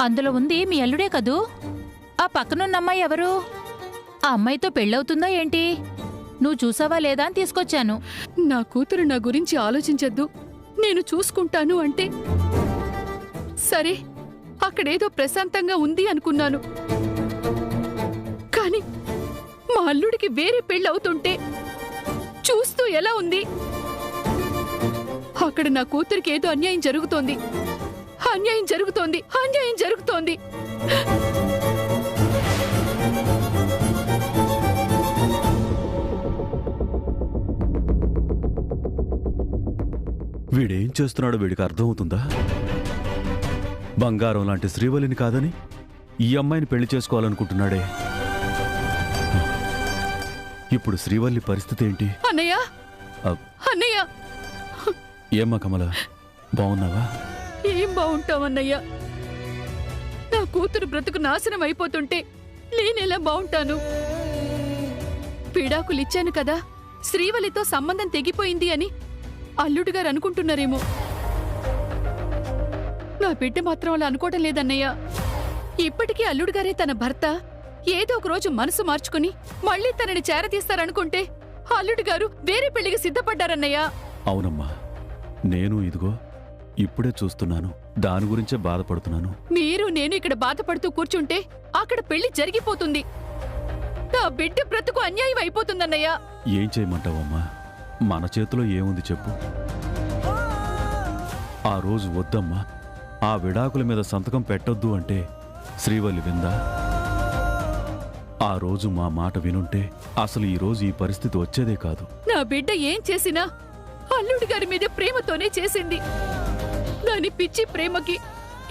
అందులో ఉంది మీ అల్లుడే కదూ? ఆ పక్కనున్న అమ్మాయి ఎవరు? ఆ అమ్మాయితో పెళ్ళవుతుందా ఏంటి? నువ్వు చూసావా లేదా అని తీసుకొచ్చాను. నా కూతురు నా గురించి ఆలోచించద్దు, నేను చూసుకుంటాను అంటే సరే, అక్కడేదో ప్రశాంతంగా ఉంది అనుకున్నాను. కాని మా అల్లుడికి వేరే పెళ్ళవుతుంటే చూస్తూ ఎలా ఉంది? అక్కడ నా కూతురికి ఏదో అన్యాయం జరుగుతోంది, అన్యాయం జరుగుతోంది, అన్యాయం జరుగుతోంది. వీడేం చేస్తున్నాడో వీడికి అర్థమవుతుందా? బంగారం లాంటి శ్రీవల్లిని కాదని ఈ అమ్మాయిని పెళ్లి చేసుకోవాలనుకుంటున్నాడే. ఇప్పుడు శ్రీవల్లి పరిస్థితి ఏంటి? అన్నయ్య, అన్నయ్య! ఏమ్మా కమల, బావున్నావా? ఏం బావుంటావన్నయ్య? నా కూతురు బ్రతుకు నాశనం అయిపోతుంటే నేనెలా బావుంటాను? పీడాకులిచ్చాను కదా, శ్రీవల్లితో సంబంధం తెగిపోయింది అని అల్లుడు గారు అనుకుంటున్నారేమో. నా బిడ్డ మాత్రం అలా అనుకోవటం లేదన్నయ్య. ఇప్పటికీ అల్లుడు గారే తన భర్త ఏదో ఒక రోజు మనసు మార్చుకుని మళ్లీ తనని చేరతీస్తారనుకుంటే అల్లుడు గారు వేరే పెళ్లికి సిద్ధపడ్డారన్నయ్య. అవునమ్మా, నేను ఇదిగో ఇప్పుడే చూస్తున్నాను. దాని గురించే బాధపడుతున్నాను. మీరు నేను ఇక్కడ బాధపడుతూ కూర్చుంటే అక్కడ పెళ్లి జరిగిపోతుంది. నా బిడ్డ బ్రతుకు అన్యాయం అయిపోతుందన్నయ్య. ఏం చేయమంటావమ్మా? మన చేతిలో ఏముంది చెప్పు? ఆ రోజు వద్దమ్మా, ఆ విడాకుల మీద సంతకం పెట్టొద్దు అంటే శ్రీవల్లి విందా? ఆ రోజు మా మాట వినుంటే అసలు ఈ రోజు ఈ పరిస్థితి వచ్చేదే కాదు. నా బిడ్డ ఏం చేసినా అల్లుడు గారి మీద ప్రేమతోనే చేసింది. దాని పిచ్చి ప్రేమకి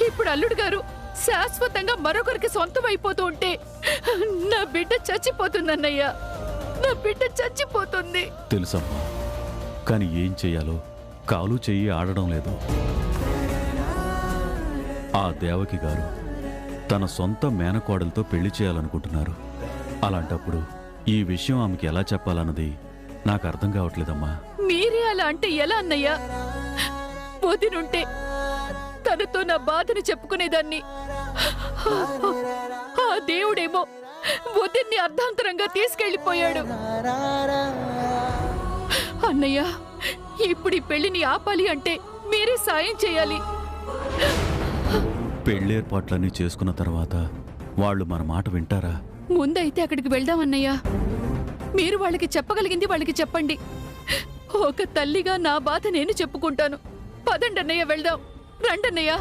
ఇప్పుడు అల్లుడు గారు శాశ్వతంగా మరొకరికి సొంతం అయిపోతూ ఉంటే నా బిడ్డ చచ్చిపోతుందన్నయ్య. నా బిడ్డ చచ్చిపోతుంది. తెలుసమ్మా, కానీ ఏం చెయ్యాలో కాలు చెయ్యి ఆడడం లేదు. ఆ దేవకి గారు తన సొంత మేనకోడలతో పెళ్లి చేయాలనుకుంటున్నారు. అలాంటప్పుడు ఈ విషయం ఆమెకి ఎలా చెప్పాలన్నది నాకు అర్థం కావట్లేదమ్మా. మీరే అలా అంటే ఎలా అన్నయ్య? వదినుంటే తనతో నా బాధను చెప్పుకునేదాన్ని. ఆ దేవుడేమో వదిన్ని అర్ధాంతరంగా తీసుకెళ్లిపోయాడు. అన్నయ్య, ఇప్పుడు ఈ పెళ్లిని ఆపాలి అంటే మీరే సాయం చేయాలి. పెళ్ళేర్పాట్లన్నీ చేసుకున్న తర్వాత వాళ్ళు మన మాట వింటారా? ముందైతే అక్కడికి వెళ్దామన్నయ్య. మీరు వాళ్ళకి చెప్పగలిగింది వాళ్ళకి చెప్పండి. ఒక తల్లిగా నా బాధ నేను చెప్పుకుంటాను. పదండి అన్నయ్య, వెళ్దాం. రండన్నయ్య.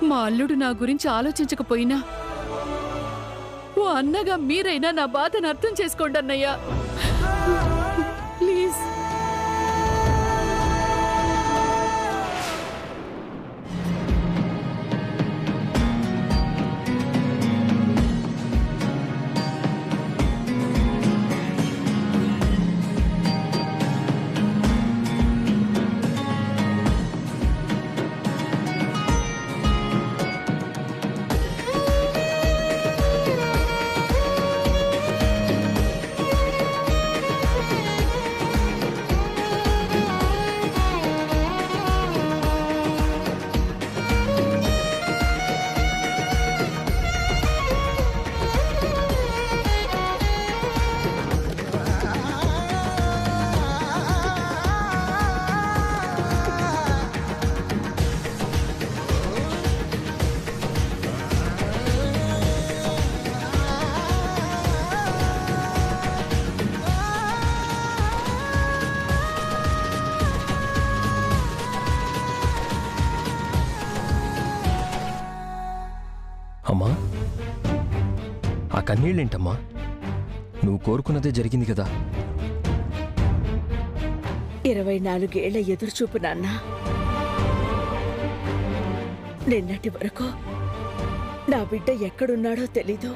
మా అల్లుడు నా గురించి ఆలోచించకపోయినా ఓ అన్నగా మీరైనా నా బాధను అర్థం చేసుకోండి అన్నయ్య, ప్లీజ్. అమ్మా, ఆ కన్నీళ్ళేంటమ్మా? నువ్వు కోరుకున్నదే జరిగింది కదా. 24 ఏళ్ల ఎదురుచూపు నాన్న. నిన్నటి వరకు నా బిడ్డ ఎక్కడున్నాడో తెలీదు,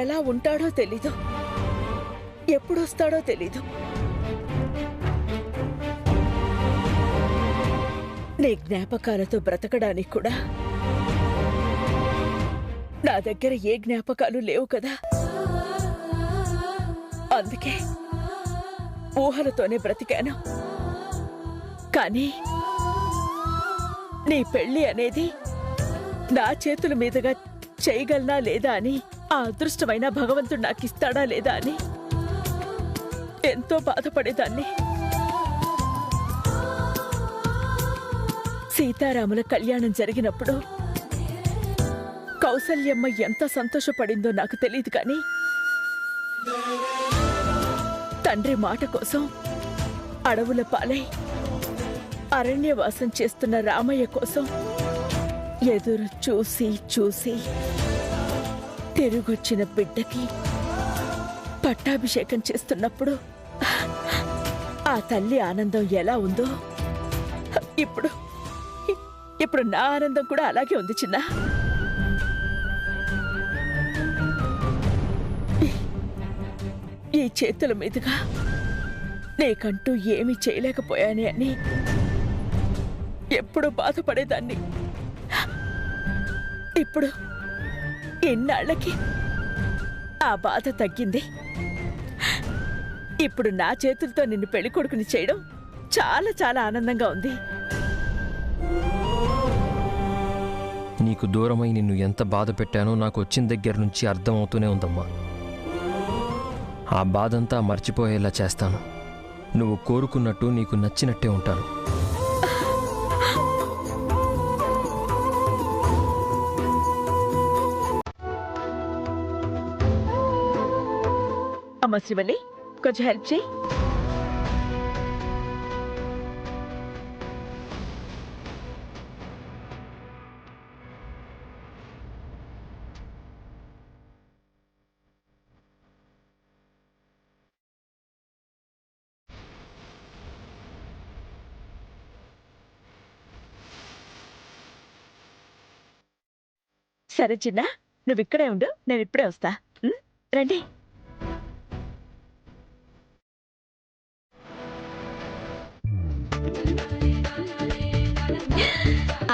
ఎలా ఉంటాడో తెలీదు, ఎప్పుడొస్తాడో తెలీదు. నీ జ్ఞాపకాలతో బ్రతకడానికి కూడా నా దగ్గర ఏ జ్ఞాపకాలు లేవు కదా. అందుకే ఊహలతోనే బ్రతికాను. కానీ నీ పెళ్లి అనేది నా చేతుల మీదుగా చేయగలనా లేదా అని, ఆ అదృష్టమైన భగవంతుడు నాకిస్తాడా లేదా అని ఎంతో బాధపడేదాన్ని. సీతారాముల కళ్యాణం జరిగినప్పుడు కౌసల్యమ్మ ఎంత సంతోషపడిందో నాకు తెలియదు, కానీ తండ్రి మాట కోసం అడవుల పాలై అరణ్యవాసం చేస్తున్న రామయ్య కోసం ఎదురు చూసి చూసి తిరిగొచ్చిన బిడ్డకి పట్టాభిషేకం చేస్తున్నప్పుడు ఆ తల్లి ఆనందం ఎలా ఉందో ఇప్పుడు నా ఆనందం కూడా అలాగే ఉంది చిన్న. ఈ చేతుల మీదుగా నీకంటూ ఏమీ చేయలేకపోయానే అని ఎప్పుడూ బాధపడేదాన్ని. ఇప్పుడు ఇన్నాళ్ళకి ఆ బాధ తగ్గింది. ఇప్పుడు నా చేతులతో నిన్ను పెళ్లి కొడుకుని చేయడం చాలా చాలా ఆనందంగా ఉంది. నీకు దూరమై నిన్ను ఎంత బాధ పెట్టానో నాకు వచ్చిన దగ్గర నుంచి అర్థమవుతూనే ఉందమ్మా. ఆ బాధంతా మర్చిపోయేలా చేస్తాను. నువ్వు కోరుకున్నట్టు నీకు నచ్చినట్టే ఉంటాను. అమ్మ శ్రీవల్లి, కొంచెం హెల్ప్ చేయి. సరే చిన్న, నువ్వు ఇక్కడే ఉండు, నేను ఇప్పుడే వస్తా. రండి.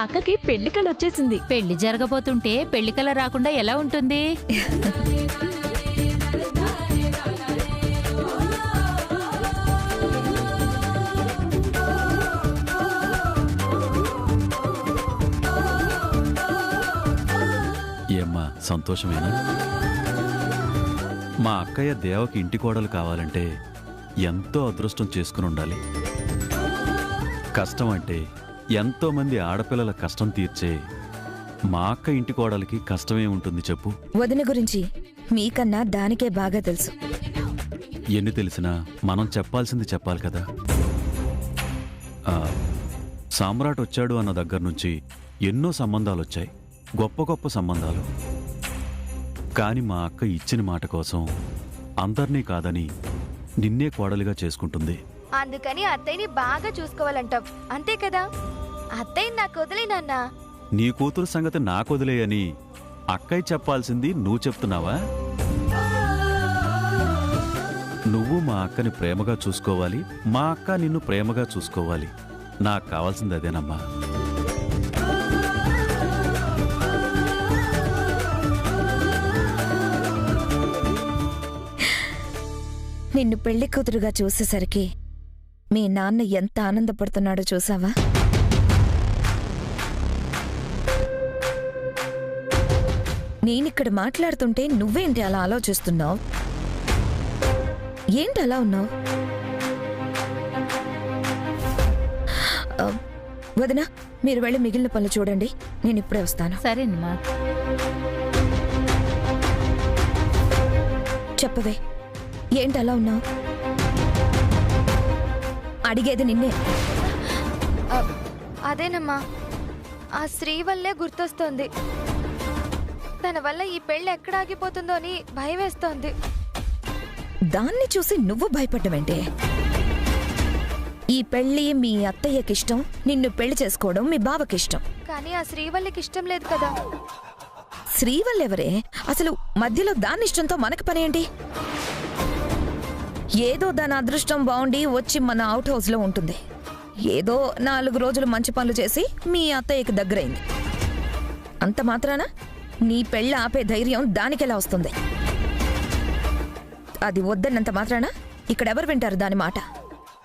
అక్కకి పెళ్లి కళ వచ్చేసింది. పెళ్లి జరగబోతుంటే పెళ్లి కల రాకుండా ఎలా ఉంటుంది? ఏమ్మా, సంతోషమేనా? మా అక్కయ్య దేవకి ఇంటి కోడలు కావాలంటే ఎంతో అదృష్టం చేసుకుని ఉండాలి. కష్టం అంటే ఎంతో మంది ఆడపిల్లల కష్టం తీర్చే మా అక్క ఇంటి కోడలికి కష్టమే ఉంటుంది చెప్పు. వదిన గురించి మీకన్నా దానికే బాగా తెలుసు. ఎన్ని తెలిసినా మనం చెప్పాల్సింది చెప్పాలి కదా. సామ్రాట్ వచ్చాడు అన్న దగ్గర నుంచి ఎన్నో సంబంధాలు వచ్చాయి, గొప్ప గొప్ప సంబంధాలు. కాని మా అక్క ఇచ్చిన మాట కోసం అందర్నీ కాదని నిన్నే కోడలిగా చేసుకుంటుంది. అందుకని అత్తయ్యని బాగా చూసుకోవాలంటావు, అంతే కదా? అత్తయ్య నాకు వదిలేనన్నా. నీ కూతురు సంగతి నాకొదిలేయని అక్కయ్య చెప్పాల్సింది నువ్వు చెప్తున్నావా? నువ్వు మా అక్కని ప్రేమగా చూసుకోవాలి, మా అక్క నిన్ను ప్రేమగా చూసుకోవాలి. నాకు కావాల్సింది అదేనమ్మా. నిన్ను పెళ్లి కూతురుగా చూసేసరికి మీ నాన్న ఎంత ఆనందపడుతున్నాడో చూసావా? నేనిక్కడ మాట్లాడుతుంటే నువ్వేంటి అలా ఆలోచిస్తున్నావు? ఏంటి అలా ఉన్నావు? వదినా, మీరు వెళ్ళి మిగిలిన పనులు చూడండి, నేను ఇప్పుడే వస్తాను. సరేనమ్మా. చెప్పవే, ఏంటి అలా ఉన్నావు? అడిగేది నిన్నే. అదేనమ్మా, ఆ శ్రీ వల్లే గుర్తొస్తోంది. తన వల్ల ఈ పెళ్లి ఎక్కడ ఆగిపోతుందో అని భయం వేస్తోంది. దాన్ని చూసి నువ్వు భయపడ్డవేంటే? ఈ పెళ్లి మీ అత్తయ్యకిష్టం, నిన్ను పెళ్లి చేసుకోవడం మీ బావకిష్టం. కానీ ఆ శ్రీవల్లికి ఇష్టం లేదు కదా. శ్రీవల్లెవరే? అసలు మధ్యలో దాని ఇష్టంతో మనకి పని ఏంటి? ఏదో దాని అదృష్టం బాగుండి వచ్చి మన అవుట్ హౌస్ లో ఉంటుంది. ఏదో 4 రోజులు మంచి పనులు చేసి మీ అత్తయ్యకి దగ్గరైంది. అంత మాత్రాన నీ పెళ్ళి ఆపే ధైర్యం దానికెలా వస్తుంది? అది వద్దన్నంత మాత్రాన ఇక్కడెవరు వింటారు దాని మాట?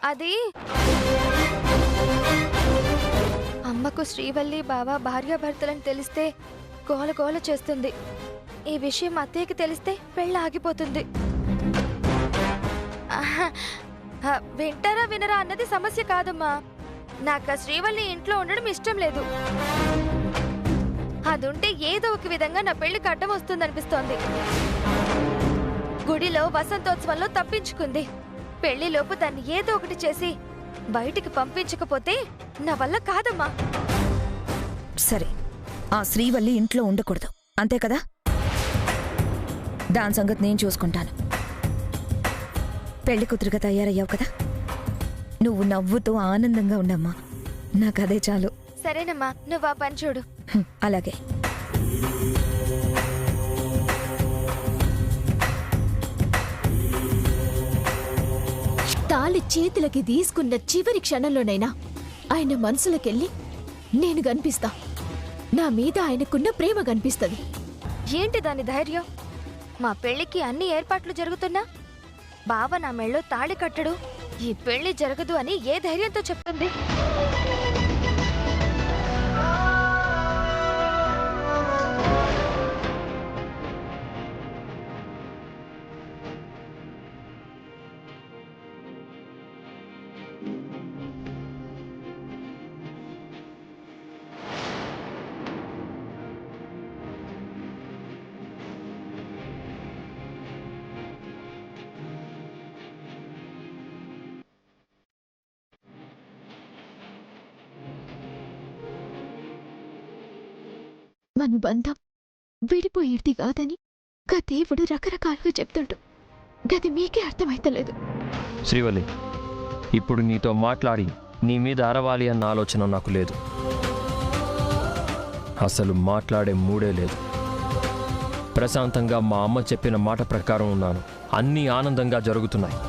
అది అమ్మకు శ్రీవల్లి బావ భార్యాభర్తలని తెలిస్తే గోల గోల చేస్తుంది. ఈ విషయం అత్తయ్యకి తెలిస్తే పెళ్ళి ఆగిపోతుంది. ఆహా, వింటారా వినరా అన్నది సమస్య కాదమ్మా. నాకు శ్రీవల్లి ఇంట్లో ఉండడం ఇష్టం లేదు. అదుంటే ఏదో ఒక విధంగా నా పెళ్లికి అడ్డం వస్తుందనిపిస్తోంది. గుడిలో వసంతోత్సవంలో తప్పించుకుంది. పెళ్లిలోపు దాన్ని ఏదో ఒకటి చేసి బయటికి పంపించకపోతే నా వల్ల కాదమ్మా. సరే, ఆ శ్రీవల్లి ఇంట్లో ఉండకూడదు, అంతే కదా? దాని సంగతి నేను చూసుకుంటాను. పెళ్లి కూతురుగా తయారయ్యావు కదా, నువ్వు నవ్వుతూ ఆనందంగా ఉండమ్మా. నాకదే చాలు. సరేనమ్మా, నువ్వు ఆ పని చూడు. అలాగే. తాళి చేతులకి తీసుకున్న చివరి క్షణంలోనైనా ఆయన మనసులోకెళ్ళి నేను కనిపిస్తా. నా మీద ఆయనకున్న ప్రేమ కనిపిస్తుంది. ఏంటి దాని ధైర్యం? మా పెళ్లికి అన్ని ఏర్పాట్లు జరుగుతున్నా బావ నా మెళ్ళో తాళి కట్టడు, ఈ పెళ్లి జరగదు అని ఏ ధైర్యంతో చెప్తుంది? మన బంధం విడిపోయేది కాదని దేవుడు రకరకాలుగా చెప్తుండు. గది మీకే అర్థమైతలేదు. శ్రీవల్లి, ఇప్పుడు నీతో మాట్లాడి నీ మీద అరవాలి అన్న ఆలోచన నాకు లేదు. అసలు మాట్లాడే మూడే లేదు. ప్రశాంతంగా మా అమ్మ చెప్పిన మాట ప్రకారం ఉన్నాను. అన్నీ ఆనందంగా జరుగుతున్నాయి.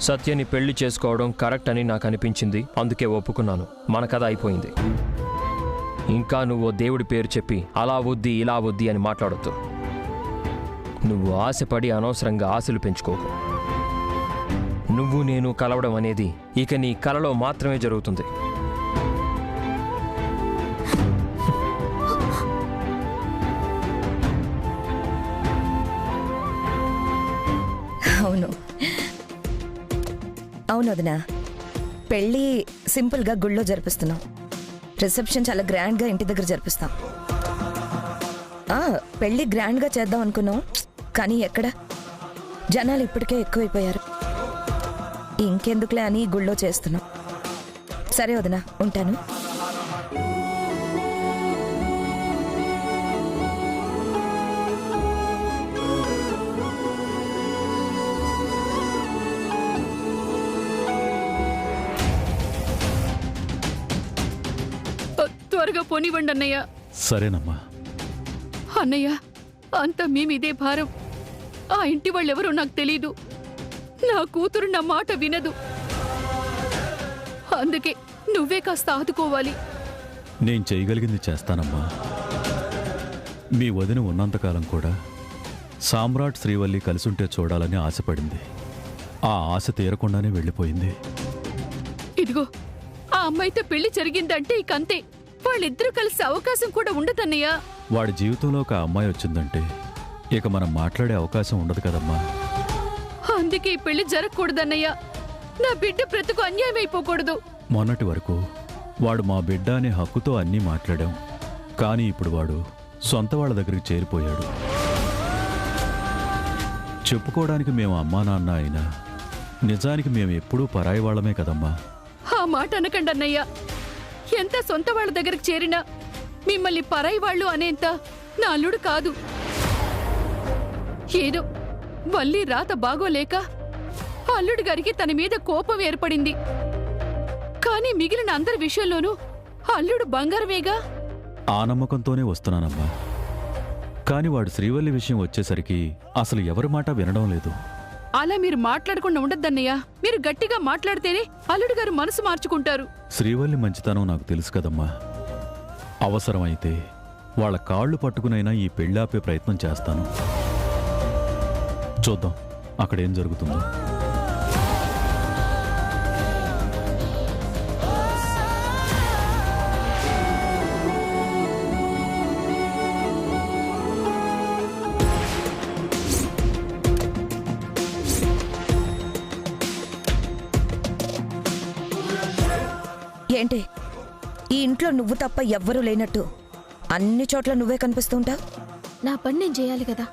సత్యని పెళ్లి చేసుకోవడం కరెక్ట్ అని నాకు అనిపించింది, అందుకే ఒప్పుకున్నాను. మన కథ అయిపోయింది. ఇంకా నువ్వు దేవుడి పేరు చెప్పి అలా వద్ది ఇలా వద్ది అని మాట్లాడొద్దు. నువ్వు ఆశపడి అనవసరంగా ఆశలు పెంచుకోకు. నువ్వు నేను కలవడం అనేది ఇక నీ కలలో మాత్రమే జరుగుతుంది. అవును అవును వదినా, పెళ్ళి సింపుల్గా గుళ్ళో జరిపిస్తున్నాం. రిసెప్షన్ చాలా గ్రాండ్గా ఇంటి దగ్గర జరిపిస్తాం. పెళ్ళి గ్రాండ్గా చేద్దాం అనుకున్నాం, కానీ ఎక్కడ, జనాలు ఇప్పటికే ఎక్కువైపోయారు. ఇంకెందుకులే అని గుళ్ళో చేస్తున్నాం. సరే వదినా, ఉంటాను. త్వరగా పోనివ్వండి అన్నయ్య. సరేనమ్మా. అన్నయ్య, అంతా మేమిదే భారం. ఆ ఇంటి వాళ్ళెవరో నాకు తెలీదు. నా కూతురు నా మాట వినదు. అందుకే నువ్వే కాస్త ఆదుకోవాలి. నేను చేయగలిగింది చేస్తానమ్మా. మీ వదిన ఉన్నంతకాలం కూడా సామ్రాట్ శ్రీవల్లి కలిసుంటే చూడాలని ఆశపడింది. ఆ ఆశ తీరకుండానే వెళ్ళిపోయింది. ఇదిగో, ఆ అమ్మాయితో పెళ్లి జరిగిందంటే ఇకంతే. వాళ్ళిద్దరూ కలిసి అవకాశం కూడా ఉండదన్నయ్యా. వాడి జీవితంలో ఒక అమ్మాయి వచ్చిందంటే ఇక మనం మాట్లాడే అవకాశం ఉండదు కదమ్మా. అందుకే ఈ పెళ్లి జరగకూడదన్నయ్యా. నా బిడ్డ బ్రతుకు అన్యాయం అయిపోకూడదు. మొన్నటి వరకు వాడు మా బిడ్డ అనే హక్కుతో అన్నీ మాట్లాడాం. కానీ ఇప్పుడు వాడు సొంత వాళ్ళ దగ్గరికి చేరిపోయాడు. చెప్పుకోవడానికి మేము అమ్మా నాన్న అయినా నిజానికి మేము ఎప్పుడూ పరాయి వాళ్ళమే కదమ్మా. ఆ మాట అనకండి అన్నయ్య. ఎంత సొంత వాళ్ళ దగ్గరికి చేరినా మిమ్మల్ని పరాయి వాళ్ళు అనేంత నా అల్లుడు కాదు. ఏదో వల్లి రాత బాగోలేక అల్లుడు గారికి తన మీద కోపం ఏర్పడింది. కానీ మిగిలిన అందరి విషయంలోనూ అల్లుడు బంగారమేగా. ఆ నమ్మకంతోనే వస్తున్నానమ్మా. కాని వాడు శ్రీవల్లి విషయం వచ్చేసరికి అసలు ఎవరి మాట వినడం లేదు. అలా మీరు మాట్లాడకుండా ఉండద్దన్నయ్య. మీరు గట్టిగా మాట్లాడితేనే అల్లుడు గారు మనసు మార్చుకుంటారు. శ్రీవల్లి మంచితనం నాకు తెలుసు కదమ్మా. అవసరమైతే వాళ్ళ కాళ్ళు పట్టుకునైనా ఈ పెళ్ళాపే ప్రయత్నం చేస్తాను. చూద్దాం అక్కడేం జరుగుతుందో. ఏంటి ఈ ఇంట్లో నువ్వు తప్ప ఎవ్వరూ లేనట్టు అన్ని చోట్ల నువ్వే కనిపిస్తుంటావు? నా పని నేను చేయాలి కదా.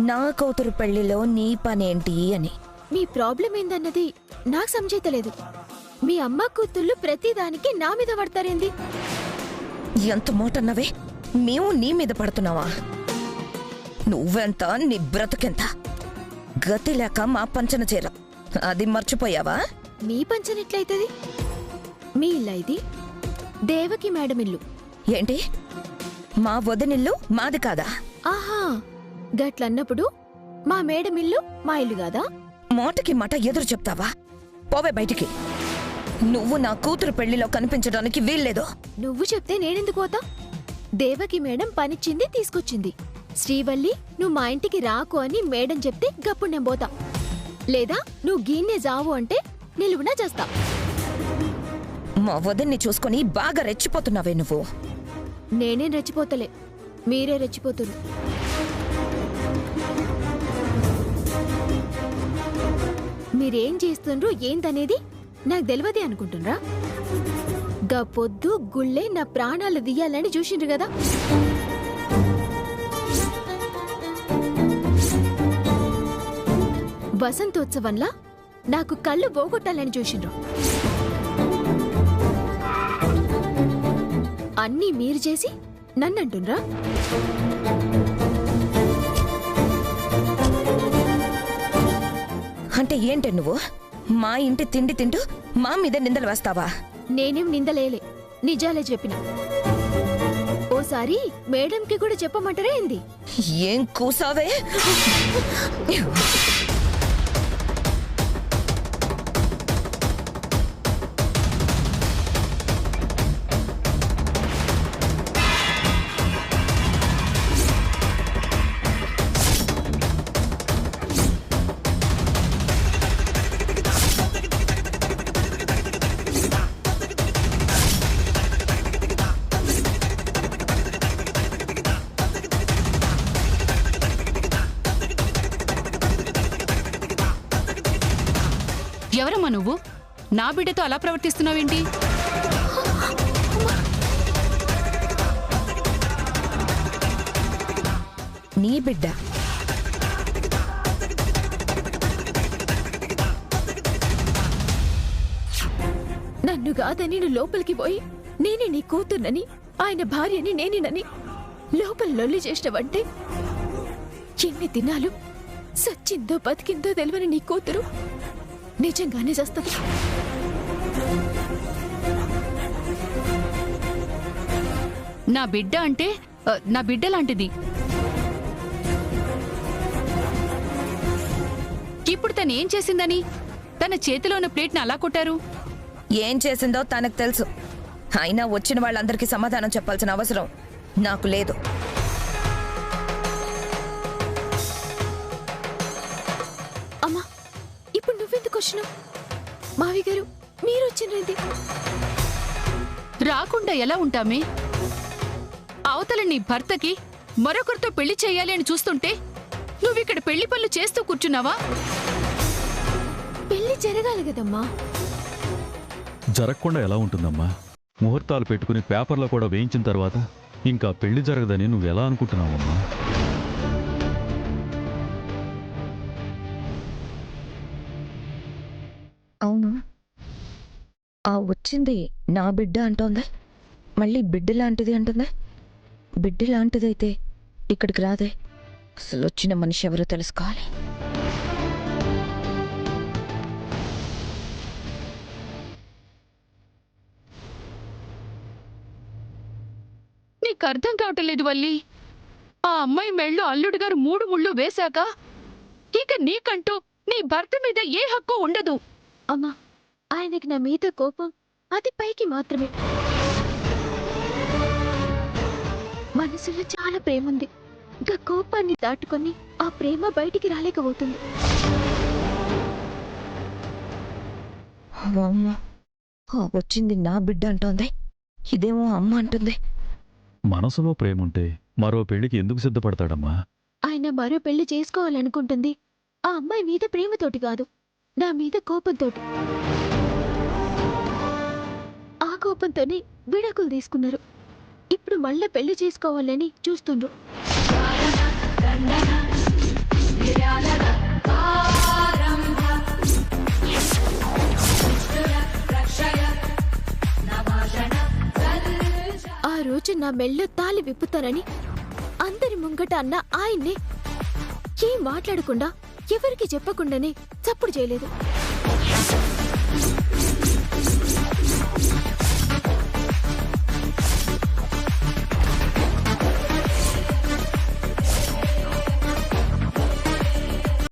నా కూతురు పెళ్లిలో నీ పనేంటి అని. మీ ప్రాబ్లం ఏందన్నది నాకు సమజైతలేదు. మీ అమ్మ కూతుళ్ళు ప్రతిదానికి నా మీద పడతారేంది? ఎంత మోటన్నవే, మేము నీ మీద పడుతున్నావా? నువ్వెంత, నీ బ్రతుకెంత? గతి లేక మా పంచన చేర, అది మర్చిపోయావా? మీ పంచన ఎట్లయితది? మీ ఇల్లా ఇది? దేవకి మేడం ఇల్లు. ఏంటి, మా వదినిల్లు మాది కాదా? ఆహా, గట్లన్నప్పుడు మా మేడం ఇల్లు మా ఇల్లు కాదా? మాటకి మాట ఎదురు చెప్తావా? పోవే బయటికి. నువ్వు నా కూతురు పెళ్లిలో కనిపించడానికి వీల్లేదు. నువ్వు చెప్తే నేనెందుకు పోతా? దేవకి మేడం పనిచ్చింది, తీసుకొచ్చింది. శ్రీవల్లి నువ్వు మా ఇంటికి రాకు అని మేడం చెప్తే గప్పుడు నేను పోతా. లేదా నువ్వు గీన్నే జావు అంటే నిలువునా చేస్తా. మా వదిన్ని చూసుకొని బాగా రెచ్చిపోతున్నావే నువ్వు. నేనేం రెచ్చిపోతలే, మీరే రెచ్చిపోతురు. మీరేం చేస్తుండ్రో ఏందనేది నాకు తెలియదే అనుకుంటున్రా? గా పొద్దు గుళ్ళే నా ప్రాణాలు తీయాలని చూసిండ్రు కదా. వసంతోత్సవంలా నాకు కళ్ళు పోగొట్టాలని చూసిండ్రు. అన్నీ మీరు చేసి నన్నంటుండ్రా? అంటే ఏంటి నువ్వు మా ఇంటి తిండి తింటూ మా మీద నిందలు వేస్తావా? నేనేం నిందలేలే, నిజాలే చెప్పిన. ఓసారి మేడంకి కూడా చెప్పమంటారా ఏంది? ఏం కూసావే? ఎవరమ్మా నువ్వు? నా బిడ్డతో అలా ప్రవర్తిస్తున్నావేంటి? నీ బిడ్డ నన్ను కాదని నువ్వు లోపలికి పోయి నేనే నీ కూతుర్నని, ఆయన భార్యని నేనేనని లోపల లొల్లి చేసినవంటే ఎన్ని దినాలు సచ్చిందో బతికిందో తెలియని నీ కూతురు నిజంగానే చేస్తుంది. నా బిడ్డ అంటే నా బిడ్డ లాంటిది. ఇప్పుడు తను ఏం చేసిందని తన చేతిలో ఉన్న ప్లేట్ని అలా కొట్టారు? ఏం చేసిందో తనకు తెలుసు. అయినా వచ్చిన వాళ్ళందరికీ సమాధానం చెప్పాల్సిన అవసరం నాకు లేదు. అమ్మా, ఇప్పుడు నువ్వెందుకు వచ్చినావు? మావి గారు మీరు వచ్చినది. రాకుండా ఎలా ఉంటామే? అవతల నీ భర్తకి మరొకరితో పెళ్లి చేయాలి అని చూస్తుంటే నువ్విక్కడ పెళ్లి పనులు చేస్తూ కూర్చున్నావా? పెళ్లి జరగాలి కదమ్మా. జరగకుండా ఎలా ఉంటుందమ్మా? ముహూర్తాలు పెట్టుకుని పేపర్లో కూడా వేయించిన తర్వాత ఇంకా పెళ్లి జరగదని నువ్వెలా అనుకుంటున్నావమ్మా? అవును, ఆ వచ్చింది నా బిడ్డ అంటోంది, మళ్ళీ బిడ్డ లాంటిది అంటుంది. బిడ్డ లాంటిదైతే ఇక్కడికి రాదే. అసలు వచ్చిన మనిషి ఎవరో తెలుసుకోవాలి. నీకు అర్థం కావటం లేదు వల్లి. ఆ అమ్మాయి మెళ్ళో అల్లుడు గారు 3 ముళ్ళు వేశాక ఇక నీకంటూ నీ భర్త మీద ఏ హక్కు ఉండదు. అమ్మా, ఆయనకి నా మీద కోపం అది పైకి మాత్రమే. మనసులో చాలా ప్రేమ ఉంది. ఇంకా కోపాన్ని దాటుకొని ఆ ప్రేమ బయటికి రాలేకపోతుంది. అమ్మ, వచ్చింది నా బిడ్డ అంటోంది, ఇదేమో అమ్మ అంటుంది. మనసులో ప్రేముంటే మరో పెళ్లికి ఎందుకు సిద్ధపడతాడమ్మా? ఆయన మరో పెళ్లి చేసుకోవాలనుకుంటుంది ఆ అమ్మాయి మీద ప్రేమతోటి కాదు, నా మీద కోపంతోటి. ఆ కోపంతోనే విడాకులు తీసుకున్నారు. ఇప్పుడు మళ్ళా పెళ్లి చేసుకోవాలని చూస్తుండ్రు. ఆ రోజు నా మెళ్ళో తాళి విప్పుతానని అందరి ముంగట అన్న ఆయన్నే ఏం మాట్లాడకుండా ఎవరికి చెప్పకుండానే చప్పుడు చేయలేదు.